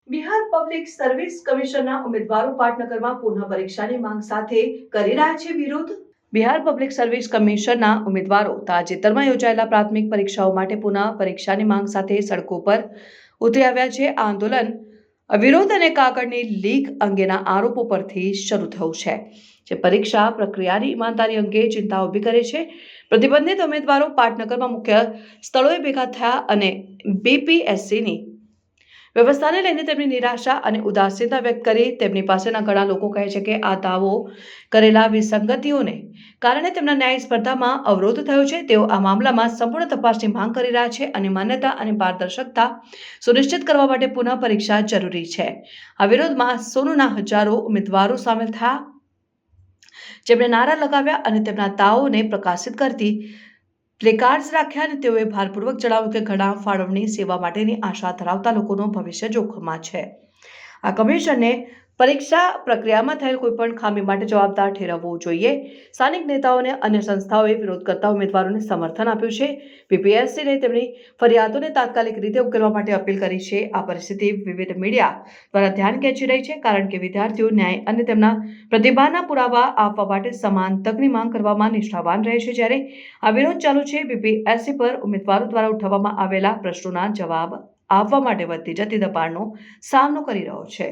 Bihar public service કમિશનના ઉમેદવારો પાટનગરમાં પુનઃ પરીક્ષાની માંગ સાથે કરી રહ્યા છે વિરોધ. બિહાર પબ્લિક સર્વિસ કમિશનના ઉમેદવારો તાજેતરમાં યોજાયેલા પ્રાથમિક પરીક્ષાઓ માટે પુનઃ પરીક્ષાની માંગ સાથે સડકો પર ઉતરી આવ્યા છે. આ આંદોલન વિરોધ અને કાગળની લીક અંગેના આરોપો પરથી શરૂ થયું છે, જે પરીક્ષા પ્રક્રિયાની ઈમાનદારી અંગે ચિંતા ઊભી કરે છે. પ્રતિબંધિત ઉમેદવારો પાટનગરમાં મુખ્ય સ્થળોએ ભેગા થયા અને બીપીએસસીની વ્યવસ્થાને લઈને તેમની નિરાશા અને ઉદાસીનતા વ્યક્ત કરી. તેમની પાસેના ઘણા લોકો કહે છે કે આ દાવો કરેલા વિસંગતિઓને કારણે તેમના ન્યાયિક સ્પર્ધામાં અવરોધ થયો છે. તેઓ આ મામલામાં સંપૂર્ણ તપાસની માંગ કરી રહ્યા છે અને માન્યતા અને પારદર્શકતા સુનિશ્ચિત કરવા માટે પુનઃ પરીક્ષા જરૂરી છે. આ વિરોધમાં સોનુના હજારો ઉમેદવારો સામેલ થયા, જેમણે નારા લગાવ્યા અને તેમના દાવોને પ્રકાશિત કરતી પ્લેકાર્ડ્સ રાખ્યા. અને તેઓએ ભારપૂર્વક જણાવ્યું કે ઘણા ફાળવણી સેવા માટેની આશા ધરાવતા લોકોનું ભવિષ્ય જોખમમાં છે. આ કમિશનને પરીક્ષા પ્રક્રિયામાં થયેલ કોઈપણ ખામી માટે જવાબદાર ઠેરવવું જોઈએ. સ્થાનિક નેતાઓ અને અન્ય સંસ્થાઓએ વિરોધ કરતા ઉમેદવારોને સમર્થન આપ્યું છે. બીપીએસસીને તેમની ફરિયાદોને તાત્કાલિક રીતે ઉકેલવા માટે અપીલ કરી છે. આ પરિસ્થિતિ વિવિધ મીડિયા દ્વારા ધ્યાન ખેંચી રહી છે, કારણ કે વિદ્યાર્થીઓ ન્યાય અને તેમના પ્રતિભાના પુરાવા આપવા માટે સમાન તકની માંગ કરવામાં નિષ્ઠાવાન રહે છે. જ્યારે આ વિરોધ ચાલુ છે, બીપીએસસી પર ઉમેદવારો દ્વારા ઉઠાવવામાં આવેલા પ્રશ્નોના જવાબ આપવા માટે વધતી જતી દબાણનો સામનો કરી રહ્યો છે.